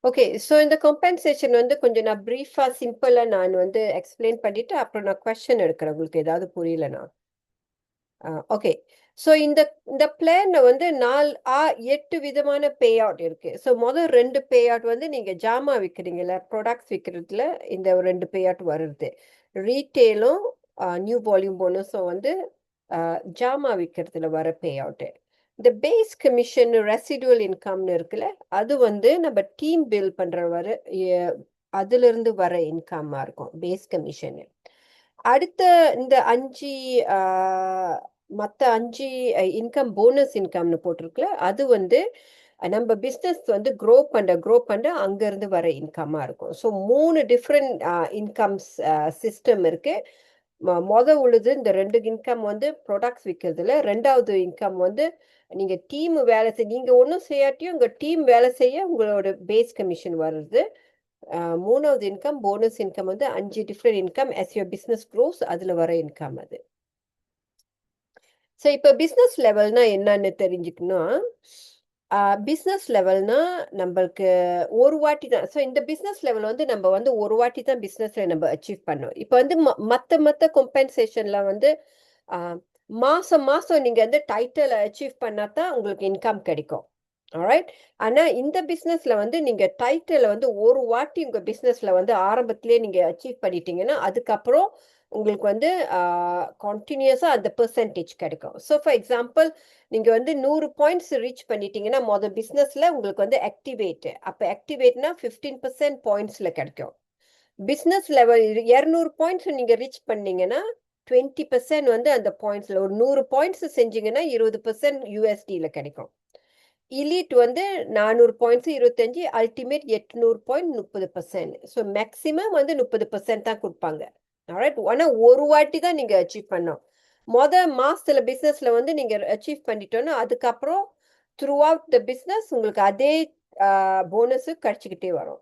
Okay. So இந்த compensation வந்து கொஞ்சம் நான் பிரீஃபா, சிம்பிளா நான் வந்து எக்ஸ்பிளைன் பண்ணிட்டு, அப்புறம் நான் கொஸ்டின் எடுக்கிறேன். உங்களுக்கு ஏதாவது புரியலனா. ஓகே. ஸோ இந்த இந்த பிளான்ல வந்து 8 விதமான பே அவுட் இருக்கு. ஸோ மொதல் 2 பே அவுட் வந்து நீங்க ஜாமான் விக்கிறீங்கல்ல, ப்ராடக்ட்ஸ் விக்கிறதுல இந்த 2 பே அவுட் வருது. ரீட்டெயிலும் நியூ வால்யூம் போனஸும் வந்து ஜாமான் விக்கிறதுல வர பே அவுட்டு. இந்த பேஸ் கமிஷன் ரெசிடுவல் இன்கம்னு இருக்குல்ல, அது வந்து நம்ம டீம் பில் பண்ற அதுல இருந்து வர இன்கம்மா இருக்கும் பேஸ் கமிஷன். அடுத்த இந்த 5 மற்ற 5 இன்கம் போனஸ் இன்கம்னு போட்டிருக்குல்ல, அது வந்து நம்ம பிஸ்னஸ் வந்து க்ரோ பண்ண அங்கேருந்து வர இன்கம்மாக இருக்கும். ஸோ 3 டிஃப்ரெண்ட் இன்கம்ஸ் சிஸ்டம் இருக்கு. உள்ளது இந்த 2 இன்கம் வந்து ப்ராடக்ட்ஸ் விற்கிறதுல, 2வது இன்கம் வந்து நீங்க டீம் வேலை நீங்க ஒன்றும் செய்யாட்டியும் உங்க டீம் வேலை செய்ய உங்களோட பேஸ் கமிஷன் வருது. 3வது இன்கம் போனஸ் இன்கம் வந்து 5 different income as your business grows அதுல வர இன்கம் அது. ஸோ இப்போ பிஸ்னஸ் லெவல்னா என்னன்னு தெரிஞ்சுக்கணும். பிஸ்னஸ் லெவல்னா நம்மளுக்கு ஒரு வாட்டி தான். ஸோ இந்த பிஸ்னஸ் லெவல் வந்து நம்ம வந்து ஒரு வாட்டி தான் பிஸ்னஸ்ல நம்ம அச்சீவ் பண்ணோம். இப்போ வந்து மற்ற காம்பன்சேஷன்ல வந்து மாசம் மாசம் நீங்க வந்து டைட்டில் அச்சீவ் பண்ணா தான் உங்களுக்கு இன்கம் கிடைக்கும். ஆல்ரைட். ஆனா இந்த பிஸ்னஸ்ல வந்து நீங்க டைட்டில் வந்து ஒரு வாட்டி உங்க பிஸ்னஸ்ல வந்து ஆரம்பத்திலேயே நீங்க அச்சீவ் பண்ணிட்டீங்கன்னா அதுக்கப்புறம் உங்களுக்கு வந்து கண்டினியூஸா அந்த பெர்சன்டேஜ் கிடைக்கும். ஸோ ஃபார் எக்ஸாம்பிள் நீங்க வந்து 100 பாயிண்ட்ஸ் ரீச் பண்ணிட்டீங்கன்னா மொதல் பிஸ்னஸ்ல உங்களுக்கு வந்து ஆக்டிவேட். அப்போ ஆக்டிவேட்னா 15% பாயிண்ட்ஸ்ல கிடைக்கும். பிஸ்னஸ் லெவல் 200 பாயிண்ட்ஸ் நீங்க ரீச் பண்ணீங்கன்னா 20% வந்து அந்த பாயிண்ட்ஸ்ல ஒரு 100 பாயிண்ட்ஸ் செஞ்சீங்கன்னா 20% யூஎஸ்டில கிடைக்கும். இலீட் வந்து 400 points 25, ultimate 800 point 30%. So maximum வந்து 30% தான் கொடுப்பாங்க. ஆல்ரைட். ஆனா ஒரு வாட்டி தான் நீங்க அச்சீவ் பண்ணோம். மாசத்துல பிசினஸ்ல வந்து நீங்க அச்சீவ் பண்ணிட்டோம்னா அதுக்கப்புறம் த்ரூ அவுட் த பிசினஸ் உங்களுக்கு அதே போனஸ் கிடைச்சிக்கிட்டே வரும்.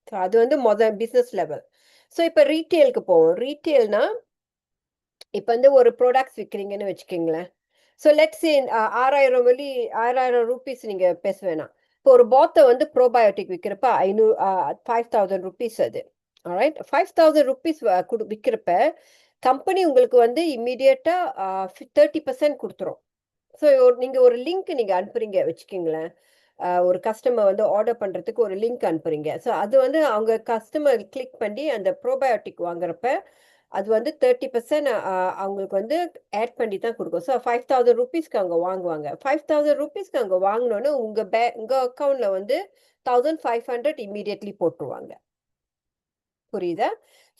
ஸோ அது வந்து பிசினஸ் லெவல். ஸோ இப்போ ரீட்டெயிலுக்கு போவோம். ரீட்டெயில்னா இப்போ வந்து ஒரு ப்ராடக்ட்ஸ் விற்கிறீங்கன்னு வச்சுக்கோங்களேன். ஸோ லெட்ஸ் சே 6,000 ரூபீஸ் நீங்க பேச வேணாம். இப்போ ஒரு பாத்தை வந்து ப்ரோபயோட்டிக் விற்கிறப்ப 5,000 ருபீஸ் அது. ஆல்ரைட். 5,000 ருபீஸ் விற்கிறப்ப கம்பெனி உங்களுக்கு வந்து இம்மிடியட்டா 30% கொடுத்துரும். ஸோ நீங்க ஒரு லிங்க் நீங்க அனுப்புறீங்க வச்சுக்கோங்களேன். ஒரு கஸ்டமர் வந்து ஆர்டர் பண்றதுக்கு ஒரு லிங்க் அனுப்புறீங்க. ஸோ அது வந்து அவங்க கஸ்டமர் கிளிக் பண்ணி அந்த ப்ரோபயோட்டிக் வாங்குறப்ப அது வந்து 30% அவங்களுக்கு வந்து ஆட் பண்ணி தான் கொடுக்கும். ஸோ 5,000 ருபீஸ்க்கு அவங்க வாங்குவாங்க. 5,000 ருபீஸ்க்கு அவங்க வாங்கினோன்னு உங்க அக்கௌண்ட்ல வந்து 1,500 இம்மீடியட்லி போட்டுருவாங்க. புரியுதா?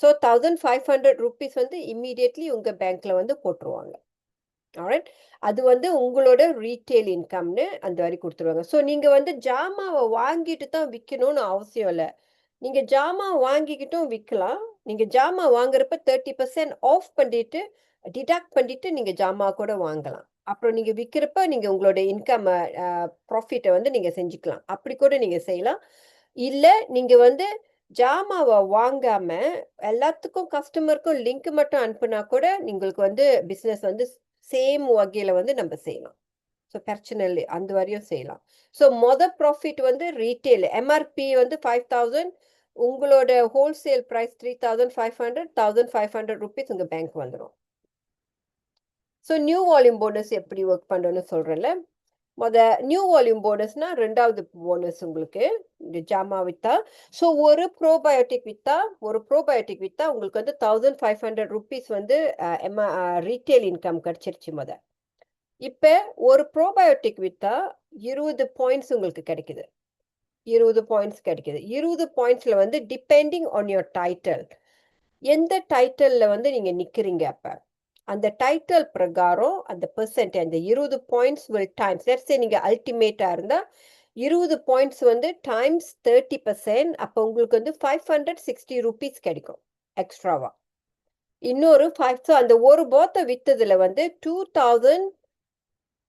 ஸோ 1,500 ருபீஸ் வந்து இம்மீடியட்லி உங்க பேங்க்ல வந்து போட்டுருவாங்க. ஆல்ரைட். அது வந்து உங்களோட ரீட்டெயில் இன்கம்னு அந்த வரி கொடுத்துருவாங்க. ஸோ நீங்க வந்து ஜாமாவை வாங்கிட்டு தான் விற்கணும்னு அவசியம் இல்லை. நீங்க ஜாமான் வாங்கிக்கிட்டும் விற்கலாம். நீங்க ஜாமான் வாங்குறப்ப 30% ஆஃப் பண்ணிட்டு டிடக்ட் பண்ணிட்டு நீங்க ஜாமான் கூட வாங்கலாம். அப்புறம் நீங்க விற்கிறப்ப நீங்க உங்களோட இன்கம் ப்ராஃபிட்டை வந்து நீங்க செஞ்சுக்கலாம். அப்படி கூட நீங்க செய்யலாம். இல்ல நீங்க வந்து ஜாமாவை வாங்காம எல்லாத்துக்கும் கஸ்டமருக்கும் லிங்க் மட்டும் அனுப்புனா கூட உங்களுக்கு வந்து பிசினஸ் வந்து சேம் வகையில வந்து நம்ம செய்யலாம். ஸோ பிரச்சனை இல்லை. அந்த வரையும் செய்யலாம். ஸோ ப்ராஃபிட் வந்து ரீட்டெயில் எம்ஆர்பி வந்து 5,000, உங்களோட ஹோல்சேல் பிரைஸ் 3,500, 1,500 ருபீஸ் உங்க பேங்க் வந்துடும். ஸோ நியூ வால்யூம் போனஸ் எப்படி ஒர்க் பண்ணுன்னு சொல்றேன்ல. நியூ வால்யூம் போனஸ்னா 2வது போனஸ் உங்களுக்கு இந்த ஜாமா வித்தா. ஸோ ஒரு ப்ரோபயோட்டிக் வித்தா உங்களுக்கு வந்து 1,500 ருபீஸ் வந்து ரீட்டெயில் இன்கம் கிடைச்சிருச்சு இப்ப ஒரு ப்ரோபயோட்டிக் வித்தா 20 பாயிண்ட்ஸ் உங்களுக்கு கிடைக்குது. 20 பாயிண்ட்ஸ்ல வந்து டிபெண்டிங் ஆன் யுவர் டைட்டில். எந்த டைட்டில்ல வந்து நீங்க நிக்கிறீங்க அப்ப அந்த டைட்டில் பிரகாரம் அந்த பெர்சென்ட் அந்த 20 points will times. Let's say நீங்க அல்டிமேட்டா இருந்தா 20 பாயிண்ட்ஸ் வந்து டைம்ஸ் 30%. அப்போ உங்களுக்கு வந்து 560 ருபீஸ் கிடைக்கும் எக்ஸ்ட்ராவா. இன்னொரு 5. ஸோ அந்த ஒரு போத்தை வித்ததுல வந்து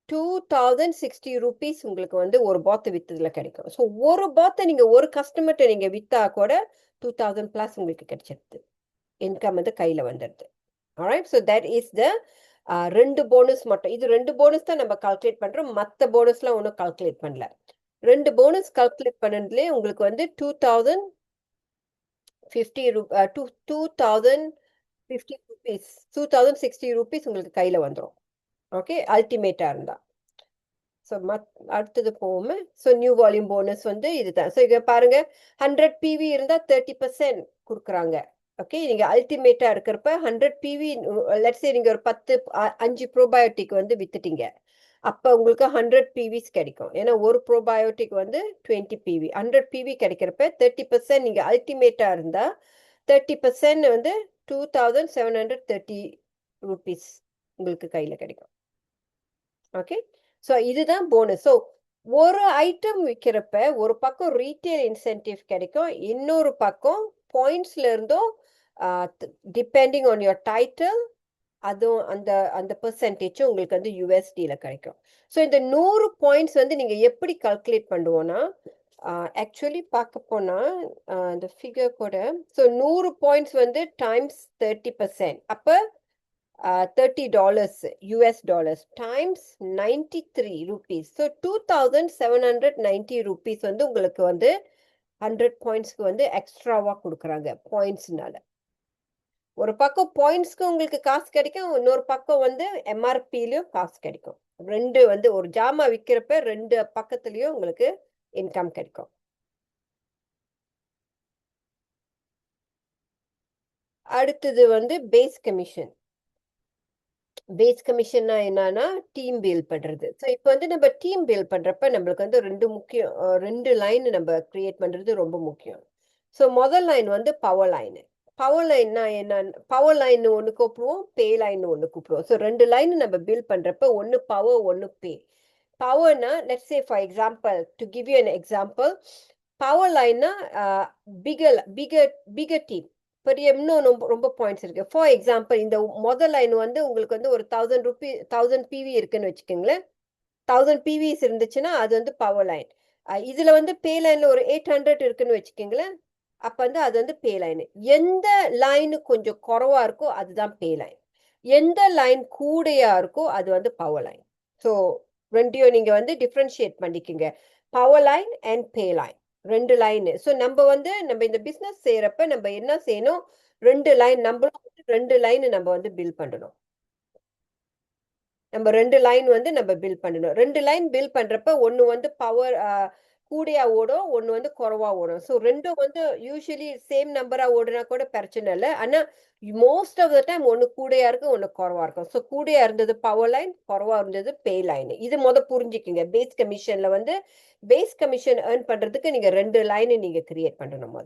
2,060 ருபீஸ் உங்களுக்கு வந்து ஒரு பாத்து வித்ததுல கிடைக்கும். ஸோ ஒரு பாத்தை நீங்க ஒரு கஸ்டமர்கிட்ட நீங்க வித்தா கூட 2,000 பிளஸ் உங்களுக்கு கிடைச்சிருது. இன்கம் வந்து கையில வந்துடுது. Alright. So that is the 2 bonus மட்டும். இது 2 போனஸ் தான் நம்ம கால்குலேட் பண்றோம். மற்ற போனஸ்லாம் ஒன்றும் கால்குலேட் பண்ணல. 2 போனஸ் கால்குலேட் பண்ணதுலேயே உங்களுக்கு வந்து 2050 ருபீஸ் 2060 ருபீஸ் உங்களுக்கு கையில வந்துடும். ஓகே, அல்டிமேட்டா இருந்தா. ஸோ அடுத்தது போவோமே. ஸோ நியூ வால்யூம் போனஸ் வந்து இதுதான். ஸோ இங்க பாருங்க, 100 பிவி இருந்தா 30% கொடுக்குறாங்க. ஓகே, நீங்க அல்டிமேட்டா இருக்கிறப்ப 100 பிவி, லெட்ஸே நீங்க ஒரு 5 ப்ரோபயோட்டிக் வந்து வித்துட்டீங்க. அப்ப உங்களுக்கு 100 பிவிஸ் கிடைக்கும். ஏன்னா ஒரு ப்ரோபயோட்டிக் வந்து 20 பிவி. 100 பிவி கிடைக்கிறப்ப 30% நீங்க அல்டிமேட்டா இருந்தா 30% வந்து 2730 ருபீஸ் உங்களுக்கு கையில கிடைக்கும். ஓகே, ஸோ இதுதான் போனஸ். ஸோ ஒரு ஐட்டம் விற்கிறப்ப ஒரு பக்கம் ரீட்டைல் இன்சென்டிவ் கிடைக்கும், இன்னொரு பக்கம் பாயிண்ட்ஸ்ல இருந்தும் டிபெண்டிங் ஆன் யுவர் டைட்டில் அதுவும் அந்த அந்த பெர்சன்டேஜும் உங்களுக்கு வந்து யூஎஸ்டியில் கிடைக்கும். ஸோ இந்த 100 பாயிண்ட்ஸ் வந்து நீங்கள் எப்படி கால்குலேட் பண்ணுவோன்னா, ஆக்சுவலி பார்க்க போனால் இந்த ஃபிகர் கூட, ஸோ 100 பாயிண்ட்ஸ் வந்து டைம்ஸ் 30%, அப்போ $30 US dollars times 93 rupees. So 2790 rupees வந்து உங்களுக்கு வந்து 100 பாயிண்ட்ஸ்க்கு வந்து எக்ஸ்ட்ராவா கொடுக்குறாங்க பாயிண்ட்ஸ்னால. ஒரு பக்கம் பாயிண்ட்ஸ்க்கு உங்களுக்கு காசு கிடைக்கும், இன்னொரு பக்கம் வந்து எம்ஆர்பிலையும் காசு கிடைக்கும். ரெண்டு வந்து ஒரு ஜாமா விற்கிறப்ப ரெண்டு பக்கத்துலயும் உங்களுக்கு இன்கம் கிடைக்கும். அடுத்தது வந்து பேஸ் கமிஷன். பேஸ் கமிஷன்னா என்னன்னா டீம் பில்ட் பண்றது. ஸோ இப்போ வந்து நம்ம டீம் பில்ட் பண்றப்ப நம்மளுக்கு வந்து ரெண்டு லைன் நம்ம கிரியேட் பண்றது ரொம்ப முக்கியம். ஸோ முதல் லைன் வந்து பவர் லைன். பவர் லைன்னா என்னன்னு, பவர் லைன் ஒன்று கூப்பிடுவோம், பே லைன் ஒன்று கூப்பிடுவோம். ஸோ ரெண்டு லைன் நம்ம பில்ட் பண்றப்ப ஒன்று பவர், ஒன்று பே. பவர்னா let's say for example, to give you an example, power லைன்னா பிகர் பிகர் பிகர் டீம், பெரிய இன்னும் ரொம்ப ரொம்ப பாயிண்ட்ஸ் இருக்கு. ஃபார் எக்ஸாம்பிள், இந்த முதல் லைன் வந்து உங்களுக்கு வந்து ஒரு 1000 பிவி இருக்குன்னு வச்சுக்கோங்களேன். 1000 பிவிஸ் இருந்துச்சுன்னா அது வந்து பவர் லைன். இதுல வந்து பே லைன்ல ஒரு 800 இருக்குன்னு வச்சுக்கோங்களேன். அப்ப வந்து அது வந்து பே லைன். எந்த லைன் கொஞ்சம் குறைவா இருக்கோ அதுதான் பே லைன். எந்த லைன் கூடையா இருக்கோ அது வந்து பவர் லைன். ஸோ ரெண்டையும் நீங்க வந்து டிஃபரன்ஷியேட் பண்ணிக்கோங்க. Power line and pay line, ரெண்டு லைன். ஸோ நம்ம இந்த பிசினஸ் செய்யறப்ப நம்ம என்ன செய்யணும், ரெண்டு லைன் நம்மளும் ரெண்டு லைன் நம்ம வந்து பில் பண்ணணும். நம்ம ரெண்டு லைன் வந்து நம்ம பில் பண்ணணும். ரெண்டு லைன் பில் பண்றப்ப ஒன்னு வந்து பவர் கூடையா ஓடும், ஒன்னு வந்து குறைவா ஓடும். ஸோ ரெண்டும் வந்து யூஸ்வலி சேம் நம்பரா ஓடுனா கூட பிரச்சனை இல்லை. ஆனா மோஸ்ட் ஆஃப் த டைம் ஒன்னு கூடையா இருக்கும், ஒன்னு குறைவா இருக்கும். ஸோ கூடையா இருந்தது பவர் லைன், குறைவா இருந்தது பே லைன். இது புரிஞ்சுக்குங்க. பேஸ் கமிஷன்ல வந்து பேஸ் கமிஷன் ஏர்ன் பண்றதுக்கு நீங்க ரெண்டு லைன் நீங்க கிரியேட் பண்ணணும்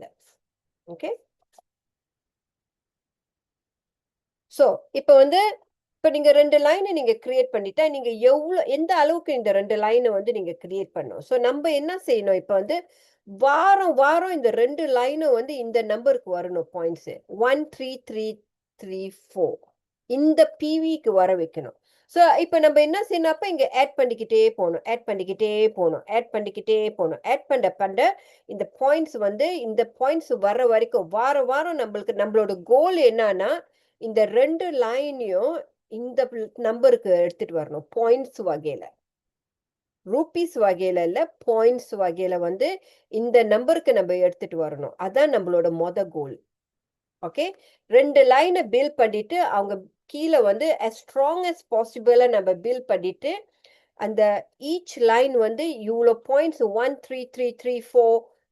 ஓகே. ஸோ இப்போ வந்து நீங்க ரெண்டு லைனை நீங்க கிரியேட் பண்ணிட்டா நீங்க எந்த அளவுக்கு இந்த ரெண்டு லைனை வந்து நீங்க கிரியேட் பண்ணணும். ஸோ நம்ம என்ன செய்யணும், இப்போ வந்து வாரம் வாரம் இந்த ரெண்டு லைனும் வந்து இந்த நம்பருக்கு வரணும் பாயிண்ட்ஸ் 13334 இந்த பிவிக்கு வர வைக்கணும். ஸோ இப்போ நம்ம என்ன செய்யணும், அப்ப இங்க ஆட் பண்ணிக்கிட்டே போகணும், ஆட் பண்ணிக்கிட்டே போகணும், ஆட் பண்ணிக்கிட்டே போகணும். ஆட் பண்ண இந்த பாயிண்ட்ஸ் வந்து இந்த பாயிண்ட்ஸ் வர்ற வரைக்கும் வாரம் வாரம் நம்மளோட கோல் என்னன்னா, இந்த ரெண்டு லைனையும் இந்த நம்பருக்கு எடுத்துட்டு வரணும். பாயிண்ட்ஸ் வகையில, ரூபீஸ் வகையில இல்ல, பாயிண்ட்ஸ் வகையில வந்து இந்த நம்பருக்கு நம்ம எடுத்துட்டு வரணும். அதான் நம்மளோட கோல். ஓகே, ரெண்டு லைனை பில் பண்ணிட்டு அவங்க கீழே வந்து as strong as possible நம்ம பில் பண்ணிட்டு அந்த ஈச் லைன் வந்து இவ்வளோ பாயிண்ட்ஸ் 13334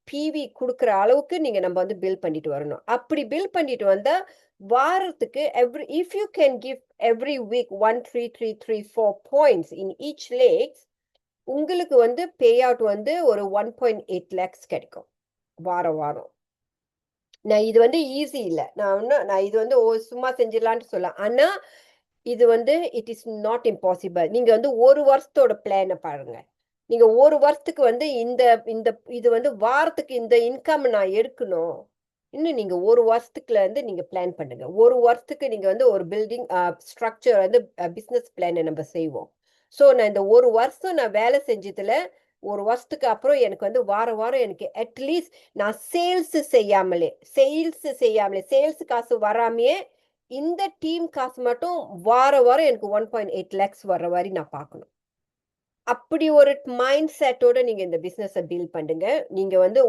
பிவி கொடுக்குற அளவுக்கு நம்ம வந்து பில் பண்ணிட்டு வரணும். அப்படி பில் பண்ணிட்டு வந்தா வாரத்துக்கு if you can give every week 13334 points in each legs, உங்களுக்கு வந்து பே அவுட் வந்து ஒரு 1.8 lakhs கிடைக்கும் வாரம் வாரம். நான் இது வந்து ஈஸி இல்லை, நான் இது வந்து சும்மா செஞ்சிடலான்னு சொல்ல. ஆனா இது வந்து இட் இஸ் நாட் இம்பாசிபிள். நீங்க வந்து ஒரு வருஷத்தோட பிளானை பாருங்க. நீங்க ஒரு வருஷத்துக்கு வந்து இந்த இந்த இது வந்து வாரத்துக்கு இந்த இன்கம் நான் எடுக்கணும், இன்னும் நீங்க ஒரு வருஷத்துக்குல இருந்து நீங்க பிளான் பண்ணுங்க. ஒரு வருஷத்துக்கு நீங்க வந்து ஒரு பில்டிங் ஸ்ட்ரக்சர் வந்து பிசினஸ் பிளானை நம்ம செய்வோம். ஸோ நான் இந்த ஒரு வருஷம் நான் வேலை செஞ்சதுல ஒரு வருஷத்துக்கு அப்புறம் எனக்கு வந்து வாரம் வாரம் எனக்கு அட்லீஸ்ட் நான் சேல்ஸ் செய்யாமலே சேல்ஸ் காசு வராமையே இந்த டீம் காசு மட்டும் வாரம் வாரம் எனக்கு 1.8 lakhs வர்ற மாதிரி நான் பார்க்கணும். அப்படி ஒரு மைண்ட் செட்டோட நீங்க இந்த பிசினஸை பில்ட் பண்ணுங்க. நீங்க வந்து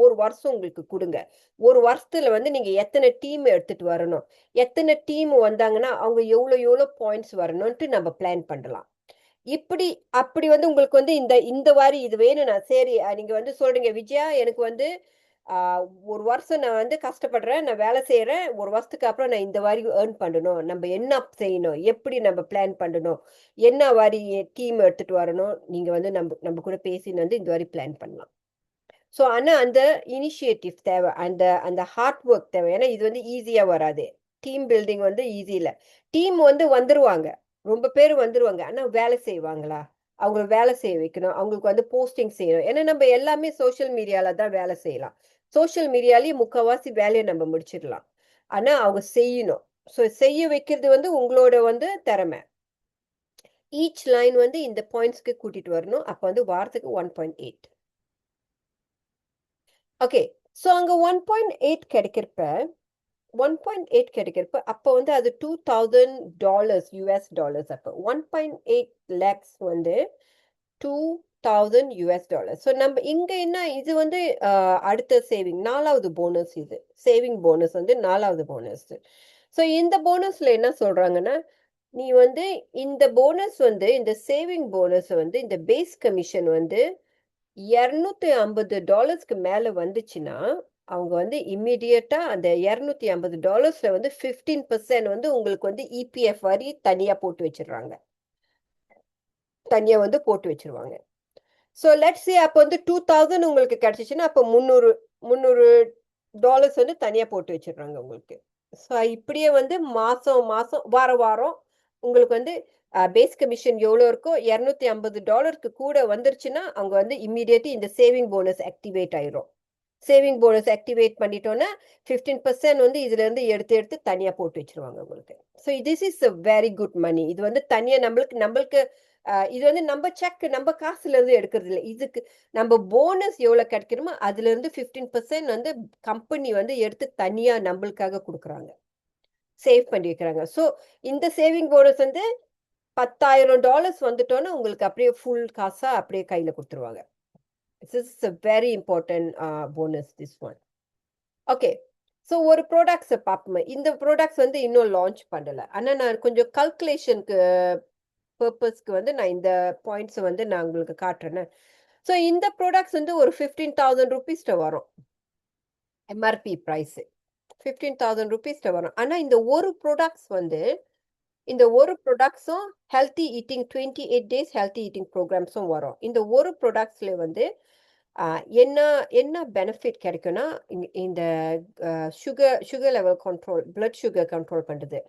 ஒரு வருஷம் உங்களுக்கு கொடுங்க. ஒரு வருஷத்துல வந்து நீங்க எத்தனை டீம் எடுத்துட்டு வரணும், எத்தனை டீம் வந்தாங்கன்னா அவங்க எவ்வளவு எவ்வளவு பாயிண்ட்ஸ் வரணும்ட்டு நம்ம பிளான் பண்ணலாம். இப்படி அப்படி வந்து உங்களுக்கு வந்து இந்த இந்த வாரி இது வேணும்னா சரி, நீங்க வந்து சொல்றீங்க விஜயா எனக்கு வந்து ஒரு வருஷம் நான் வந்து கஷ்டப்படுறேன், நான் வேலை செய்யறேன், ஒரு வருஷத்துக்கு அப்புறம் நான் இந்த வாரி ஏர்ன் பண்ணணும், நம்ம என்ன செய்யணும், எப்படி நம்ம பிளான் பண்ணணும், என்ன வாரி டீம் எடுத்துட்டு வரணும், நீங்க வந்து நம்ம நம்ம கூட பேசின்னு வந்து இந்த வாரி பிளான் பண்ணலாம். ஸோ ஆனா அந்த இனிஷியேட்டிவ் தேவை. அந்த அந்த ஹார்ட் ஒர்க் தேவை. ஏன்னா இது வந்து ஈஸியா வராது. டீம் பில்டிங் வந்து ஈஸி இல்ல. டீம் வந்து வந்துருவாங்க. ரொம்ப பேர் வந்துருவாங்க. ஆனா வேலை செய்வாங்களா? அவங்கள வேலை செய்ய வைக்கணும். அவங்களுக்கு வந்து போஸ்டிங் செய்யணும். ஏன்னா நம்ம எல்லாமே சோசியல் மீடியால தான் வேலை செய்யலாம். சோசியல் மீடியாலயே முக்காவாசி வேலைய நம்ம முடிச்சிடலாம். ஆனா அவங்க செய்யணும். ஸோ செய்ய வைக்கிறது வந்து உங்களோட வந்து திறமை. ஈச் லைன் வந்து இந்த பாயிண்ட்ஸ்க்கு கூட்டிட்டு வரணும். அப்ப வந்து வாரத்துக்கு 1.8. ஓகே. ஸோ அங்க 1.8 கிடைக்கிறப்ப 1.8 கிடைக்கிறப்ப, அப்போ வந்து அது $2,000 யுஎஸ் டாலர்ஸ் அப்போ. 1.8 லேக்ஸ் வந்து $2,000. ஸோ நம்ம இங்க என்ன இது வந்து அடுத்த சேவிங் 4வது போனஸ் இது. சேவிங் போனஸ் வந்து 4வது போனஸ். ஸோ இந்த போனஸ்ல என்ன சொல்றாங்கன்னா, நீ வந்து இந்த போனஸ் வந்து இந்த சேவிங் போனஸ் வந்து இந்த பேஸ் கமிஷன் வந்து $250 மேல வந்துச்சுன்னா, அவங்க வந்து இம்மீடியட்டா அந்த $250 வந்து 15% வந்து உங்களுக்கு வந்து இபிஎஃப் வரி தனியா போட்டு வச்சுடுறாங்க. தனியா வந்து போட்டு வச்சுருவாங்க. ஸோ லெட்ஸ் சே அப்ப வந்து 2000 உங்களுக்கு கிடைச்சுச்சுன்னா, அப்ப 300 வந்து தனியா போட்டு வச்சுடுறாங்க உங்களுக்கு. ஸோ இப்படியே வந்து மாசம் மாசம் வாரம் வாரம் உங்களுக்கு வந்து பேஸ் கமிஷன் எவ்வளோ இருக்கோ $250 கூட வந்துருச்சுன்னா, அவங்க வந்து இம்மீடியட்லி இந்த சேவிங் போனஸ் ஆக்டிவேட் ஆயிரும். சேவிங் போனஸ் ஆக்டிவேட் பண்ணிட்டோம்னா, 15% வந்து இதுலேருந்து எடுத்து எடுத்து தனியா போட்டு வச்சுருவாங்க உங்களுக்கு. So this is a very good money. இது வந்து தனியா நம்மளுக்கு நம்மளுக்கு இது வந்து நம்ம செக் நம்ம காசுலேருந்து எடுக்கிறது இல்ல. இதுக்கு நம்ம போனஸ் எவ்வளோ கிடைக்கணுமோ, அதுலேருந்து 15% வந்து கம்பெனி வந்து எடுத்து தனியா நம்மளுக்காக குடுக்குறாங்க. சேவ் பண்ணி வைக்கிறாங்க. ஸோ இந்த சேவிங் போனஸ் வந்து $10,000 வந்துட்டோம்னா, உங்களுக்கு அப்படியே ஃபுல் காசா அப்படியே கையில குடுத்துருவாங்க. This is a very important bonus this one. Okay. So ஒரு ப்ராடக்ட்ஸ பார்ப்போமே. இந்த ப்ராடக்ட்ஸ் வந்து இன்னும் லான்ச் பண்ணல. ஆனா நான் கொஞ்சம் கால்குலேஷன்க்கு பர்ப்பஸ்க்கு வந்து நான் இந்த பாயிண்ட்ஸ வந்து நான் உங்களுக்கு காட்டுறேனே. ஸோ இந்த ப்ராடக்ட்ஸ் வந்து ஒரு ₹15,000 வரும். MRP price. ₹15,000 வரும். ஆனா இந்த ஒரு ப்ராடக்ட்ஸ் வந்து இந்த ஒரு ப்ராடக்ட்ஸும் healthy eating 28 days healthy eating ப்ரோகிராம்ஸும் வரும். இந்த ஒரு ப்ராடக்ட்ஸ்ல வந்து அ என்ன என்ன பெனிஃபிட் கிடைக்கும்னா, இந்த sugar sugar level control, blood sugar control பண்றது.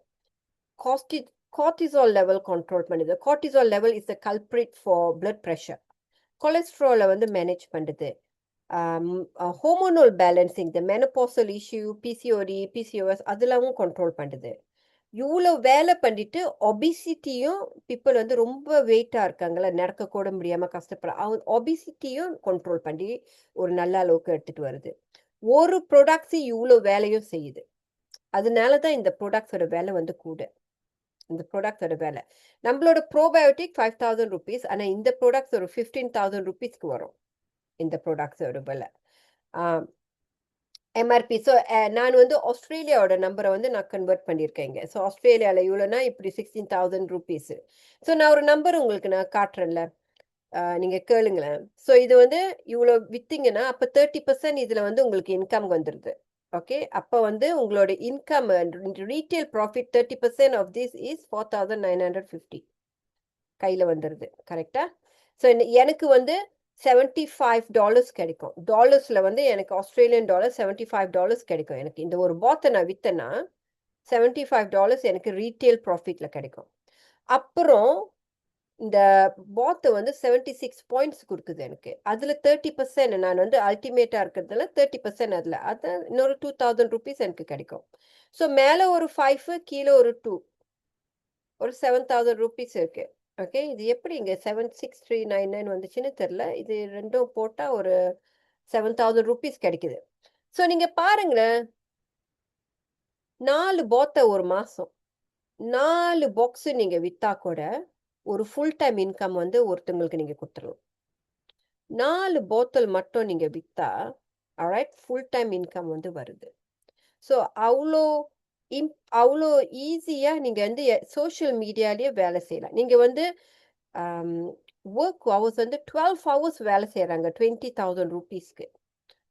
கார்டி கார்ட்டிசால் லெவல் கண்ட்ரோல் பண்ணுது. Cortisol level is the culprit for blood pressure. Cholesterol வந்து மேனேஜ் பண்ணுது. ஹோமோனல் பேலன்சிங், இந்த மெனோபாசல் இஷ்யூ, பிசிஓடி, பிசிஓஎஸ் அதெல்லாமும் கண்ட்ரோல் பண்ணுது. இவ்ளோ வேலை பண்ணிட்டு ஒபிசிட்டியும் பீப்பிள் வந்து ரொம்ப வெயிட்டா இருக்காங்கல்ல, நடக்க கூட முடியாம கஷ்டப்படுற ஒபிசிட்டியும் கண்ட்ரோல் பண்ணி ஒரு நல்ல அளவுக்கு எடுத்துட்டு வருது. ஒரு ப்ராடக்ட்ஸ் இவ்ளோ வேலையும் செய்யுது. அதனால தான் இந்த ப்ராடக்ட்ஸோட விலை வந்து கூட. இந்த ப்ராடக்ட்டோட விலை. நம்மளோட ப்ரோபயோட்டிக் ₹5,000. ஆனா இந்த ப்ராடக்ட்ஸ் ஒரு ₹15,000க்கு வரும். இந்த ப்ராடக்ட்ஸோட விலை. ஆ எம்ஆர்பி. ஸோ நான் வந்து ஆஸ்திரேலியாவோட நம்பர வந்து நான் கன்வெர்ட் பண்ணியிருக்கேன் இங்க. ஸோ ஆஸ்திரேலியால இவ்வளோனா இப்படி ₹16,000. ஸோ நான் ஒரு நம்பர் உங்களுக்கு நான் காட்டுறேன்ல. நீங்க கேளுங்களேன். ஸோ இது வந்து இவ்வளோ வித்தீங்கன்னா, அப்ப 30% இதுல வந்து உங்களுக்கு இன்கம் வந்துருது. ஓகே. அப்ப வந்து உங்களோட income retail profit 30% of this is 4,950 கையில வந்துருது. கரெக்ட்டா? ஸோ எனக்கு வந்து $75 கிடைக்கும். டாலர்ஸ்ல வந்து எனக்கு ஆஸ்திரேலியன் டாலர் $75 கிடைக்கும் எனக்கு. இந்த ஒரு பாத்த நான் வித்தேன்னா, $75 எனக்கு ரீட்டெயில் ப்ராஃபிட்ல கிடைக்கும். அப்புறம் இந்த பாத் வந்து 76 பாயிண்ட்ஸ் குடுக்குது எனக்கு. அதுல 30% நான் வந்து அல்டிமேட்டா இருக்கிறதுல 30% அதுல. அது இன்னொரு ₹2,000 எனக்கு கிடைக்கும். ஸோ மேல ஒரு 5 கீழ ஒரு 2 ஒரு ₹7,000 இருக்கு. ஓகே. இது எப்படி இங்க 76399 வந்துச்சுன்னு தெரியல. இது 2ம் போட்டா ஒரு ₹7,000 கிடைக்குது. ஸோ நீங்க பாருங்களேன். 4 பாத்த ஒரு மாசம். 4 பாக்ஸ் நீங்க வித்தா கூட ஒரு ஃபுல் டைம் இன்கம் வந்து ஒருத்தங்களுக்கு நீங்க கொடுத்துடலாம். 4 போத்தல் மட்டும் நீங்க வித்தா, ஆல்ரைட், ஃபுல் டைம் இன்கம் வந்து வருது. ஸோ அவ்ளோ இம் அவ்ளோ ஈஸியா நீங்க வந்து சோஷியல் மீடியாலயே வேலை செய்யலாம். நீங்க வந்து அம் வொர்க் ஹவர்ஸ் வந்து 12 ஹவர்ஸ் வேலை செய்றாங்க ₹20,000.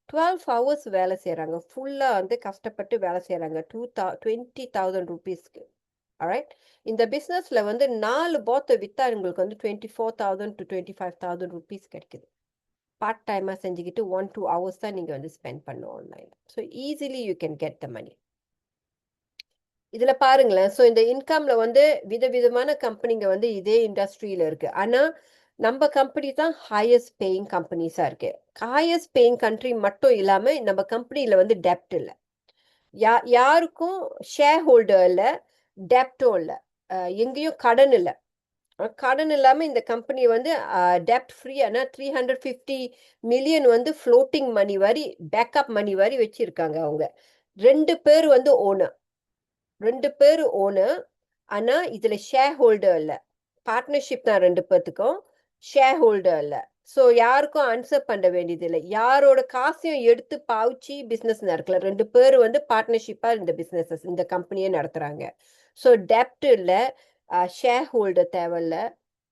12 ஹவர்ஸ் வேலை செய்றாங்க. ஃபுல்லா வந்து கஷ்டப்பட்டு வேலை செய்றாங்க. ₹20,000. ஆல்ரைட். இந்த பிசினஸ்ல வந்து 4 பாட்டில் வித்தா உங்களுக்கு வந்து 24,000 to 25,000 ரூபீஸ் கிடைக்குது. பார்ட் டைமா செஞ்சுக்கிட்டு 1, 2 ஹவர்ஸ் தான் நீங்க வந்து ஸ்பெண்ட் பண்ணணும் ஆன்லைன்ல. So easily you can get the money. இதுல பாருங்களேன். ஸோ இந்த இன்கம்ல வந்து விதவிதமான கம்பெனிங்க வந்து இதே இண்டஸ்ட்ரியில இருக்கு. ஆனா, நம்ம கம்பெனி தான் ஹையஸ்ட் பேயிங் கம்பெனிஸா இருக்கு. ஹையஸ்ட் பேயிங் கண்ட்ரி மட்டும் இல்லாம நம்ம கம்பெனில வந்து டெப்ட் இல்ல. யாருக்கும் ஷேர் ஹோல்டர் இல்ல, டெப்டும் இல்ல. எங்கேயும் கடன் இல்ல. கடன் இல்லாம இந்த கம்பெனி வந்து டெப்ட் ஃப்ரீ. ஆனா 350 மில்லியன் வந்து ஃப்ளோட்டிங் மணி மாரி, பேக்கப் மணி மாரி வச்சிருக்காங்க அவங்க. 2 பேர் வந்து ஓனர். 2 பேரு ஓனர். ஆனா, இதுல ஷேர் ஹோல்டர் இல்ல. பார்ட்னர்ஷிப் தான் 2 பேத்துக்கும். ஷேர் ஹோல்டர் இல்ல. ஸோ யாருக்கும் ஆன்சர் பண்ண வேண்டியதில்ல. யாரோட காசையும் எடுத்து பாவிச்சு பிசினஸ் நடக்கல. 2 பேரு வந்து பார்ட்னர்ஷிப்பா இந்த கம்பெனிய நடத்துறாங்க. ஸோ டெப்ட் இல்ல. ஷேர் ஹோல்டர் தேவையில்ல.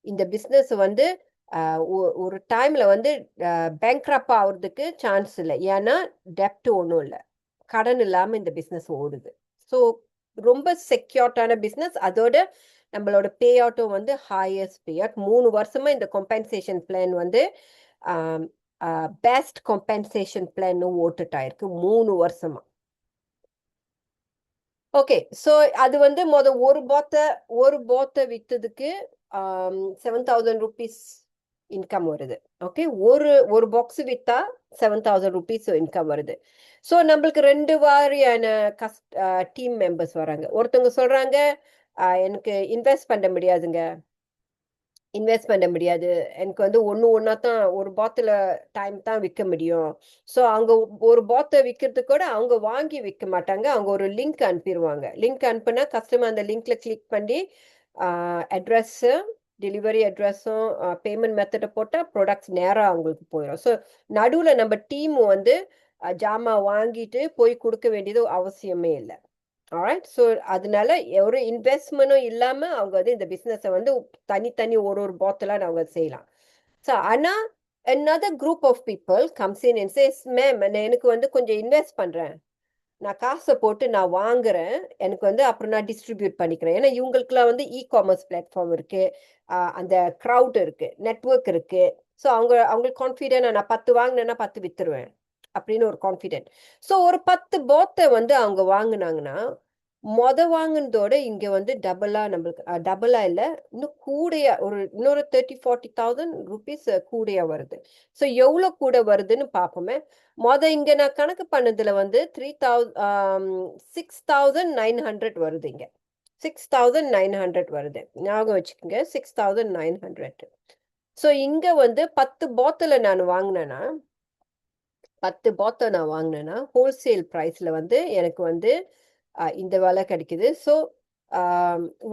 இந்த பிசினஸ் வந்து அ ஒரு டைம்ல வந்து பேங்க்ரப்ட் ஆகுறதுக்கு சான்ஸ் இல்ல. ஏன்னா, டெப்ட் ஒண்ணும் இல்ல. கடன் இல்லாம இந்த பிசினஸ் ஓடுது. ஸோ ரொம்ப செக்யூர்டான பிசினஸ். அதோட நம்மளோட பே அவுட்டும் வந்து ஹையஸ்ட் பே அவுட். 3 வருஷமா இந்த காம்பன்சேஷன் பிளான் வந்து ஆம், பெஸ்ட் காம்பன்சேஷன் பிளான் ஓட்டுட்டாயிருக்கு 3 வருஷமா. ஓகே. ஸோ அது வந்து ஒரு பாத்த வித்ததுக்கு ₹7,000 இன்கம் வருது. ஓகே. ஒரு ஒரு பாக்ஸ் வித்தா ₹7,000 இன்கம் வருது. ஸோ நம்மளுக்கு 2 வாரியான கஸ் அ டீம் மெம்பர்ஸ் வராங்க. ஒருத்தவங்க சொல்றாங்க, எனக்கு இன்வெஸ்ட் பண்ண முடியாது. எனக்கு வந்து ஒண்ணு ஒண்ணா தான் ஒரு பாட்டில டைம் தான் விக்க முடியும். ஸோ அங்க ஒரு பாட்டில் விக்கிறதுக்கு கூட அவங்க வாங்கி விக்க மாட்டாங்க. அவங்க ஒரு லிங்க் அனுப்பிருவாங்க. லிங்க் அனுப்புனா கஸ்டமர் அந்த லிங்க்ல கிளிக் பண்ணி அ அட்ரஸ்ஸு, டெலிவரி அட்ரஸும், பேமெண்ட் மெத்தட போட்டா ப்ராடக்ட்ஸ் நேரா அவங்களுக்கு போயிரும். ஸோ நடுவுல நம்ம டீம் வந்து ஜாமான் வாங்கிட்டு போய் குடுக்க வேண்டியது அவசியமே இல்ல. ஆல்ரைட். ஸோ அதனால ஒரு இன்வெஸ்ட்மென்டும் இல்லாம அவங்க வந்து இந்த பிசினஸ வந்து தனித்தனி ஒரு ஒரு பாட்டிலா அவங்க செய்யலாம். ஸோ ஆனா another group of people comes in and says, "ma'am, நான் எனக்கு வந்து கொஞ்சம் இன்வெஸ்ட் பண்றேன். நான் காச போட்டு நான் வாங்குறேன். எனக்கு வந்து அப்புறம் நான் டிஸ்ட்ரிபியூட் பண்ணிக்கிறேன்." ஏன்னா இவங்களுக்குலாம் வந்து இ-காமர்ஸ் பிளாட்ஃபார்ம் இருக்கு. அந்த கிரவுட் இருக்கு. நெட்வொர்க் இருக்கு. ஸோ அவங்களுக்கு கான்ஃபிடென்ட்டா நான் 10 வாங்குனேன்னா 10 வித்துருவேன். அப்படின்னு ஒரு கான்ஃபிடென்ட். ஸோ ஒரு 10 பாத்த வந்து அவங்க வாங்குனாங்கன்னா, வாங்குனதோட இங்க வந்து டபுளா நம்மளுக்கு டபுளா இல்ல, இன்னும் கூடயா இன்னொரு 30, 40,000 ரூப்பீஸ் கூடயா வருது. ஸோ எவ்வளோ கூட வருதுன்னு பார்ப்போமே. இங்க நான் கணக்கு பண்ணதுல வந்து 6,900 வருது இங்க. 6,900 வருது. ஞாபகம் வச்சுக்கங்க. 6,900. ஸோ இங்க வந்து 10 பாட்டில நான் வாங்குனேன்னா 10 பாட்டில் நான் வாங்குனேன்னா, ஹோல்சேல் பிரைஸ்ல வந்து எனக்கு வந்து இந்த விலை கிடைக்குது. ஸோ அ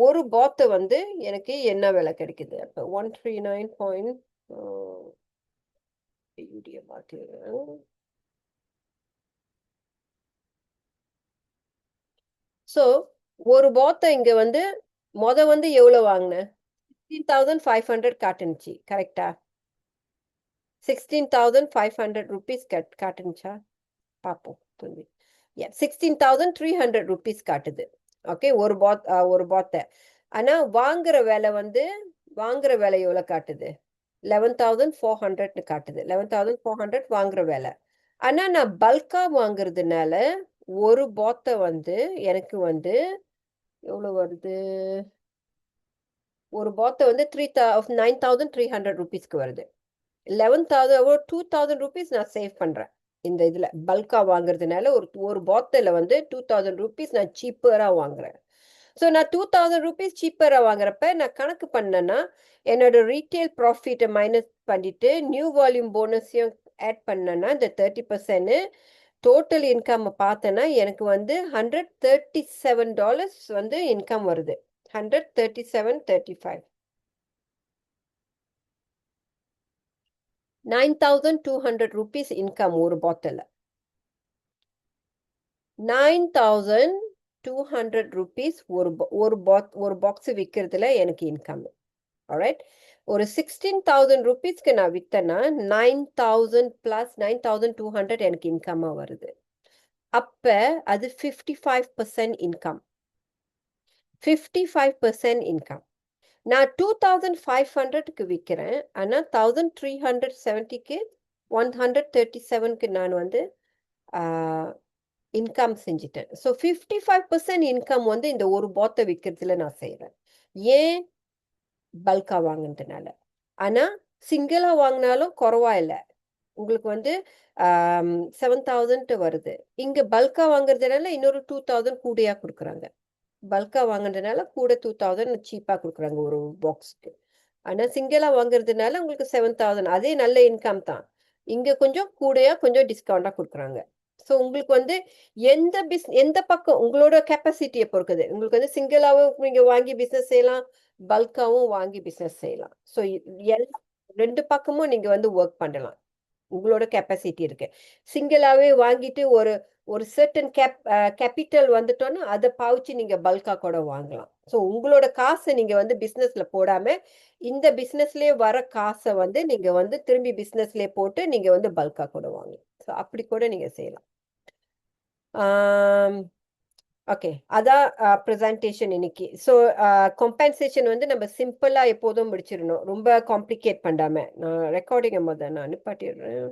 ஒரு பாட்டில் வந்து எனக்கு என்ன விலை கிடைக்குது? அப்ப 139 பாயிண்ட் அ ஐயோடிய பாட்டில். ஸோ ஒரு பாட்டில் இங்க வந்து வந்து எவ்வளோ வாங்குனேன்? 16,500 காட்டுனுச்சு. கரெக்ட்டா? 16,500 ரூப்பீஸ் காட்டுனுச்சா? பார்ப்போம். சொல்லி. 16,300 ரூப்பீஸ் காட்டுது. ஓகே. ஒரு பாத்த. ஆனா வாங்குற விலை எவ்வளோ காட்டுது? 11,400ன்னு காட்டுது. 11,400 வாங்குற விலை. ஆனா நான் பல்க்கா வாங்குறதுனால, ஒரு பாத்த வந்து எனக்கு வந்து எவ்வளோ வருது? ஒரு பாத்த வந்து 9,300 ரூப்பீஸ்க்கு வருது. 11,000 2,000 ரூப்பீஸ் நான் சேவ் பண்றேன். இந்த இதுல பல்க்கா வாங்குறதுனால ஒரு ஒரு பாட்டில்ல வந்து 2,000 ரூப்பீஸ் நான் சீப்பரா வாங்குறேன். ஸோ நான் 2,000 ரூப்பீஸ் சீப்பரா வாங்குறப்ப நான் கணக்கு பண்ணேன்னா, என்னோட ரீட்டெயில் ப்ராஃபிட்ட மைனஸ் பண்ணிட்டு, நியூ வால்யூம் போனஸையும் ஆட் பண்ணேன்னா, இந்த 30% டோட்டல் இன்கம் பார்த்தேன்னா, எனக்கு வந்து $137 வந்து இன்கம் வருது. 137.35. 9,200 rupees income ஒரு பாட்டில். 9,200 rupees ஒரு பாக்ஸ் விற்கிறதுல எனக்கு இன்கம். ஆல்ரைட். ஒரு 16,000 rupeesக்கு நான் வித்தேன்னா 9,000 plus 9,200 எனக்கு இன்கம்மா வருது. அப்ப அது 55% இன்கம். 55% இன்கம். நான் 2,500க்கு விற்கிறேன். ஆனா 1,370க்கு 137க்கு நான் வந்து இன்கம் செஞ்சுட்டேன். ஸோ 55% இன்கம் வந்து இந்த ஒரு பாத்தை விற்கிறதுல நான் செய்யறேன். ஏன்? பல்கா வாங்கினதுனால. ஆனா சிங்கிளா வாங்கினாலும் குறவா இல்லை. உங்களுக்கு வந்து 7,000 வருது. இங்க பல்கா வாங்குறதுனால இன்னொரு 2,000 கூடையா கொடுக்குறாங்க. பல்கா வாங்குறதுனால கூட 2,000 சீப்பா கொடுக்குறாங்க ஒரு பாக்ஸ்க்கு. ஆனா சிங்கிளா வாங்குறதுனால உங்களுக்கு 7,000. அதே நல்ல இன்கம் தான். இங்க கொஞ்சம் கூடையா கொஞ்சம் டிஸ்கவுண்டா கொடுக்குறாங்க. ஸோ உங்களுக்கு வந்து எந்த பக்கம் உங்களோட கெப்பாசிட்டியை பொறுக்குது. உங்களுக்கு வந்து சிங்கிளாவும் நீங்க வாங்கி பிசினஸ் செய்யலாம், பல்காவும் வாங்கி பிசினஸ் செய்யலாம். ஸோ ரெண்டு பக்கமும் நீங்க வந்து ஒர்க் பண்ணலாம். உங்களோட கெப்பாசிட்டி இருக்கு. சிங்கிளாவே வாங்கிட்டு ஒரு ஒரு சர்டன் கேபிட்டல் வந்துட்டோன்னா அதை பாவிச்சு நீங்க பல்கா கூட வாங்கலாம். ஸோ உங்களோட காசை நீங்க வந்து பிசினஸ்ல போடாம இந்த பிசினஸ்லயே வர காசை வந்து நீங்க வந்து திரும்பி பிசினஸ்லயே போட்டு நீங்க வந்து பல்கா கூட வாங்கலாம். ஸோ அப்படி கூட நீங்க செய்யலாம். ஓகே, அதான் ப்ரெசன்டேஷன் இன்னைக்கு. ஸோ கம்பென்சேஷன் வந்து நம்ம சிம்பிளா எப்போதும் முடிச்சிடணும், ரொம்ப காம்ப்ளிகேட் பண்ணாம. நான் ரெக்கார்டிங்கை நான் நிப்பாட்டிடுறேன்.